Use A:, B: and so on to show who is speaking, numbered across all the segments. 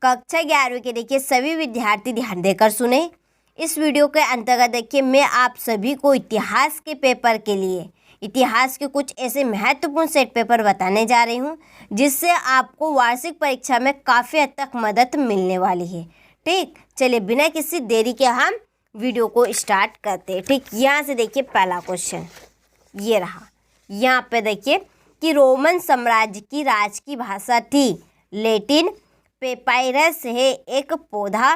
A: कक्षा 11वीं के देखिए सभी विद्यार्थी ध्यान देकर सुने। इस वीडियो के अंतर्गत देखिए मैं आप सभी को इतिहास के पेपर के लिए इतिहास के कुछ ऐसे महत्वपूर्ण सेट पेपर बताने जा रही हूँ जिससे आपको वार्षिक परीक्षा में काफ़ी हद तक मदद मिलने वाली है। ठीक, चलिए बिना किसी देरी के हम वीडियो को स्टार्ट करते हैं। ठीक, यहाँ से देखिए पहला क्वेश्चन ये रहा। यहाँ पे देखिए कि रोमन साम्राज्य की राज की भाषा थी लैटिन। पेपायरस है एक पौधा।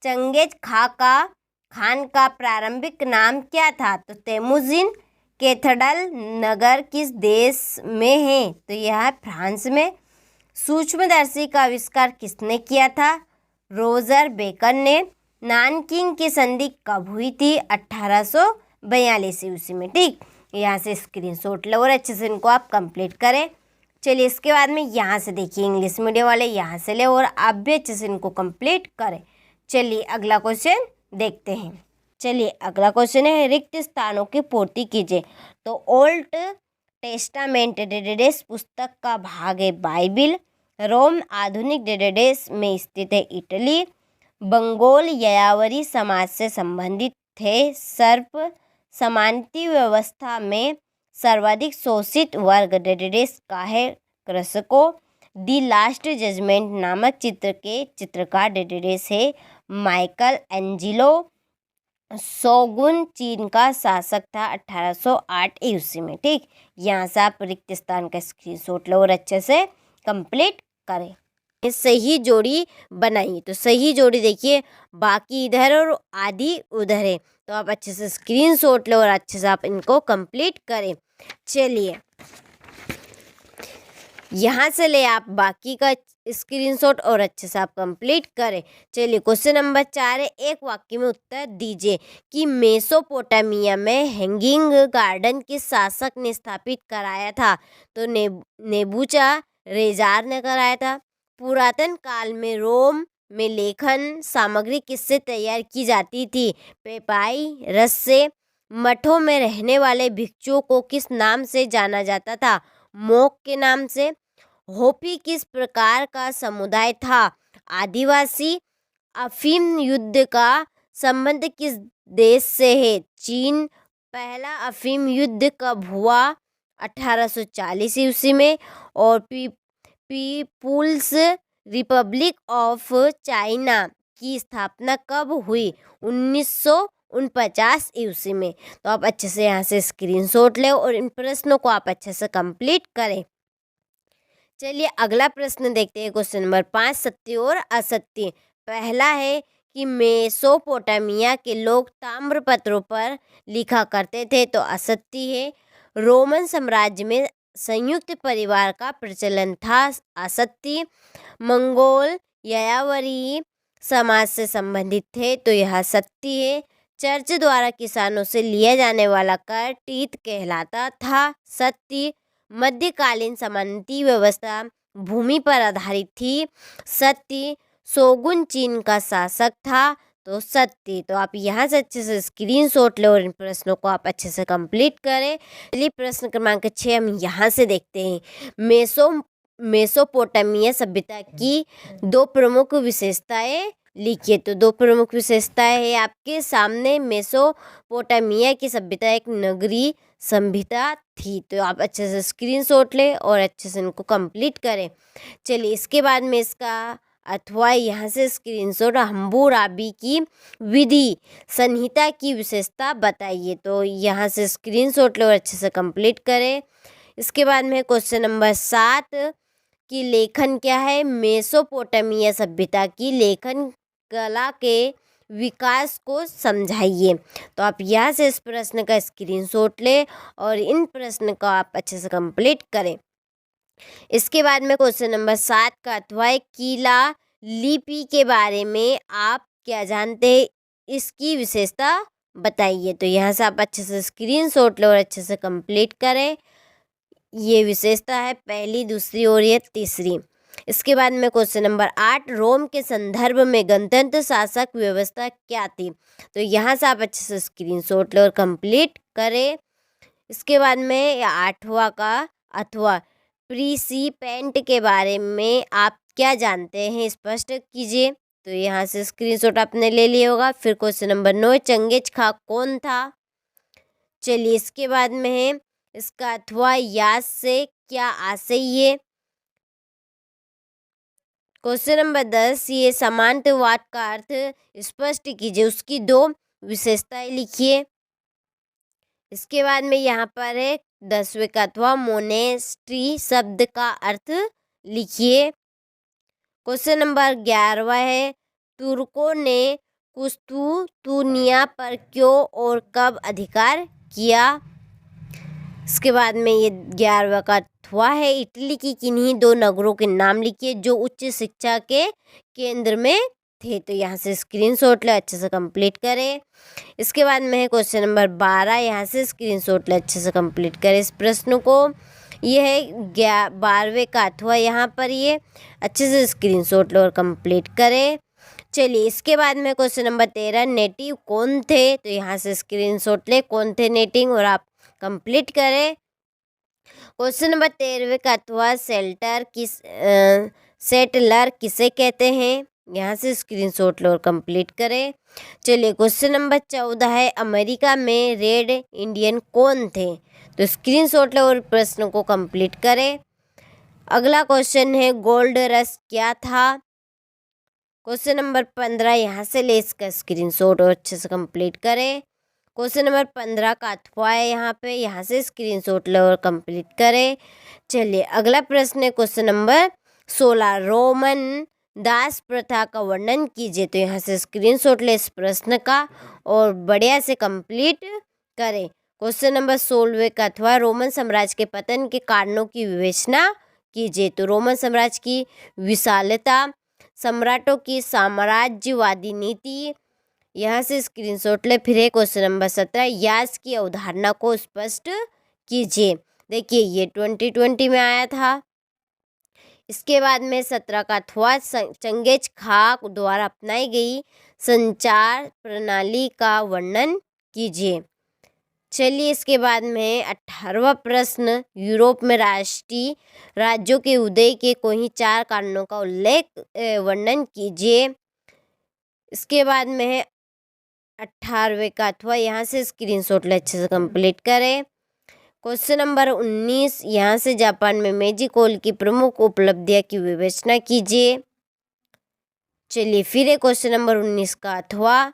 A: चंगेज खान का प्रारंभिक नाम क्या था? तो तेमुजिन। कैथेड्रल नगर किस देश में है? तो यह है फ्रांस में। सूक्ष्मदर्शी का आविष्कार किसने किया था? रोजर बेकन ने। नानकिंग की संधि कब हुई थी? 1842 ईस्वी में। ठीक, यहाँ से स्क्रीनशॉट लो और अच्छे से इनको आप कंप्लीट करें। चलिए इसके बाद में यहाँ से देखिए इंग्लिश मीडियम वाले यहाँ से ले और आप भी अच्छे से इनको कंप्लीट करें। चलिए अगला क्वेश्चन देखते हैं। चलिए अगला क्वेश्चन है रिक्त स्थानों की पूर्ति कीजिए। तो ओल्ड टेस्टामेंट डेटाबेस पुस्तक का भाग है बाइबिल। रोम आधुनिक डेटाबेस में स्थित है इटली। बंगाल यायावरी समाज से संबंधित थे। सर्प समानती व्यवस्था में सर्वाधिक शोषित वर्ग डेटाबेस का है कृषकों। दी लास्ट जजमेंट नामक चित्र के चित्रकार डेटाबेस है माइकल एंजिलो। शोगुन चीन का शासक था 1808 ईस्वी में। ठीक, यहाँ से आप रिक्त स्थान का स्क्रीनशॉट लो और अच्छे से कंप्लीट करें। सही जोड़ी बनाइए। तो सही जोड़ी देखिए बाकी इधर और आधी उधर है, तो आप अच्छे से स्क्रीनशॉट लो और अच्छे से आप इनको कंप्लीट करें। चलिए यहाँ से ले आप बाकी का स्क्रीनशॉट और अच्छे से आप कंप्लीट करें। चलिए क्वेश्चन नंबर 4 है। एक वाक्य में उत्तर दीजिए कि मेसोपोटामिया में हैंगिंग गार्डन किस शासक ने स्थापित कराया था? तो नेबूचा रेजार ने कराया था। पुरातन काल में रोम में लेखन सामग्री किससे तैयार की जाती थी? पेपायरस से। मठों में रहने वाले भिक्षुओं को किस नाम से जाना जाता था? मोक के नाम से। होपी किस प्रकार का समुदाय था? आदिवासी। अफीम युद्ध का संबंध किस देश से है? चीन। पहला अफीम युद्ध कब हुआ? 1840 ईस्वी में। और पीपुल्स रिपब्लिक ऑफ चाइना की स्थापना कब हुई? 1949 ईस्वी में। तो आप अच्छे से यहाँ से स्क्रीनशॉट लें और इन प्रश्नों को आप अच्छे से कंप्लीट करें। चलिए अगला प्रश्न देखते हैं। क्वेश्चन नंबर 5 सत्य और असत्य। पहला है कि मेसोपोटामिया के लोग ताम्रपत्रों पर लिखा करते थे, तो असत्य है। रोमन साम्राज्य में संयुक्त परिवार का प्रचलन था, असत्य। मंगोल यायावरी समाज से संबंधित थे, तो यह सत्य है। चर्च द्वारा किसानों से लिया जाने वाला कर टीत कहलाता था, सत्य। मध्यकालीन समानती व्यवस्था भूमि पर आधारित थी, सत्य। शोगुन चीन का शासक था, तो सत्य। तो आप यहाँ से अच्छे से स्क्रीनशॉट लें और इन प्रश्नों को आप अच्छे से कंप्लीट करें। चलिए प्रश्न क्रमांक 6 हम यहाँ से देखते हैं। मेसोपोटामिया सभ्यता की 2 प्रमुख विशेषताएं लिखिए। तो 2 प्रमुख विशेषताएं है आपके सामने। मेसोपोटामिया की सभ्यता एक नगरीय सभ्यता थी, तो आप अच्छे से स्क्रीनशॉट लें और अच्छे से इनको कंप्लीट करें। चलिए इसके बाद में इसका अथवा यहाँ से स्क्रीनशॉट हम्बुराबी की विधि संहिता की विशेषता बताइए। तो यहाँ से स्क्रीनशॉट लें और अच्छे से कंप्लीट करें। इसके बाद में क्वेश्चन नंबर 7 की लेखन क्या है? मेसोपोटामिया सभ्यता की लेखन कला के विकास को समझाइए। तो आप यहाँ से इस प्रश्न का स्क्रीनशॉट लें और इन प्रश्न को आप अच्छे से कंप्लीट करें। इसके बाद में क्वेश्चन नंबर 7 का अथवा कीला लिपि के बारे में आप क्या जानते हैं? इसकी विशेषता बताइए। तो यहाँ से आप अच्छे से स्क्रीनशॉट लें और अच्छे से कंप्लीट करें। ये विशेषता है पहली, दूसरी और ये तीसरी। इसके बाद में क्वेश्चन नंबर 8 रोम के संदर्भ में गणतंत्र शासक व्यवस्था क्या थी? तो यहाँ से आप अच्छे से स्क्रीनशॉट लें और कंप्लीट करें। इसके बाद में 8वां का अथवा प्रीसिपेंट के बारे में आप क्या जानते हैं स्पष्ट कीजिए। तो यहाँ से स्क्रीनशॉट आपने ले लिया होगा। फिर क्वेश्चन नंबर 9, चंगेज खां कौन था। चलिए इसके बाद में है इसका अथवा याद से क्या आशय है। क्वेश्चन नंबर 10, ये समांतरवाद का अर्थ स्पष्ट कीजिए, उसकी 2 विशेषताएं लिखिए। इसके बाद में यहाँ पर है 10वें का अथवा मोनेस्ट्री शब्द का अर्थ लिखिए। क्वेश्चन नंबर 11 है तुर्कों ने कुस्तुंतुनिया पर क्यों और कब अधिकार किया। इसके बाद में ये 11वां का अथवा है इटली की किन्हीं 2 नगरों के नाम लिखिए जो उच्च शिक्षा के केंद्र में थे। तो यहाँ से स्क्रीनशॉट ले अच्छे से कंप्लीट करें। इसके बाद में है क्वेश्चन नंबर 12, यहाँ से स्क्रीनशॉट ले अच्छे से कंप्लीट करें इस प्रश्न को। ये है 12वें का अथवा, यहाँ पर ये अच्छे से स्क्रीनशॉट लो और कंप्लीट करें। चलिए इसके बाद में क्वेश्चन नंबर 13, नेटिव कौन थे। तो यहाँ से स्क्रीनशॉट ले कौन थे नेटिव और आप कंप्लीट करें। क्वेश्चन नंबर 13वें का अथवा सेटलर किसे कहते हैं। यहाँ से स्क्रीनशॉट लो और कंप्लीट करें। चलिए क्वेश्चन नंबर 14 है अमेरिका में रेड इंडियन कौन थे। तो स्क्रीनशॉट लो और प्रश्न को कंप्लीट करें। अगला क्वेश्चन है गोल्ड रश क्या था। क्वेश्चन नंबर 15, यहाँ से ले इसका स्क्रीनशॉट और अच्छे से कंप्लीट करें। क्वेश्चन नंबर 15 का अथवा है यहाँ से स्क्रीनशॉट लो और कंप्लीट करें। चलिए अगला प्रश्न है क्वेश्चन नंबर 16, रोमन दास प्रथा का वर्णन कीजिए। तो यहाँ से स्क्रीनशॉट ले इस प्रश्न का और बढ़िया से कंप्लीट करें। क्वेश्चन नंबर 16 का अथवा रोमन साम्राज्य के पतन के कारणों की विवेचना कीजिए। तो रोमन साम्राज्य की विशालता, सम्राटों की साम्राज्यवादी नीति, यहाँ से स्क्रीनशॉट ले। फिर है क्वेश्चन नंबर 17, यास की अवधारणा को स्पष्ट कीजिए। देखिए ये 2020 में आया था। इसके बाद में 17 का अथवा चंगेज खां द्वारा अपनाई गई संचार प्रणाली का वर्णन कीजिए। चलिए इसके बाद में 18वां प्रश्न, यूरोप में राष्ट्रीय राज्यों के उदय के कोई 4 कारणों का वर्णन कीजिए। इसके बाद में है 18वें का अथवा, यहाँ से स्क्रीनशॉट ले अच्छे से कंप्लीट करें। क्वेश्चन नंबर 19, यहाँ से जापान में मेजी कोल की प्रमुख उपलब्धियां की विवेचना कीजिए। चलिए फिर है क्वेश्चन नंबर 19 का अथवा।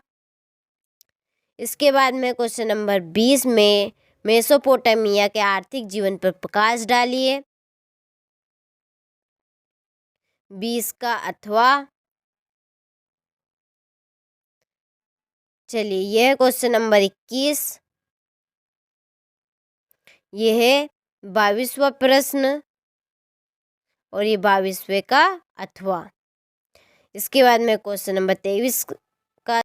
A: इसके बाद में क्वेश्चन नंबर 20 में मेसोपोटामिया के आर्थिक जीवन पर प्रकाश डालिए। 20 का अथवा। चलिए यह है क्वेश्चन नंबर 21। यह है 22वां प्रश्न और ये 22वें का अथवा। इसके बाद में क्वेश्चन नंबर 23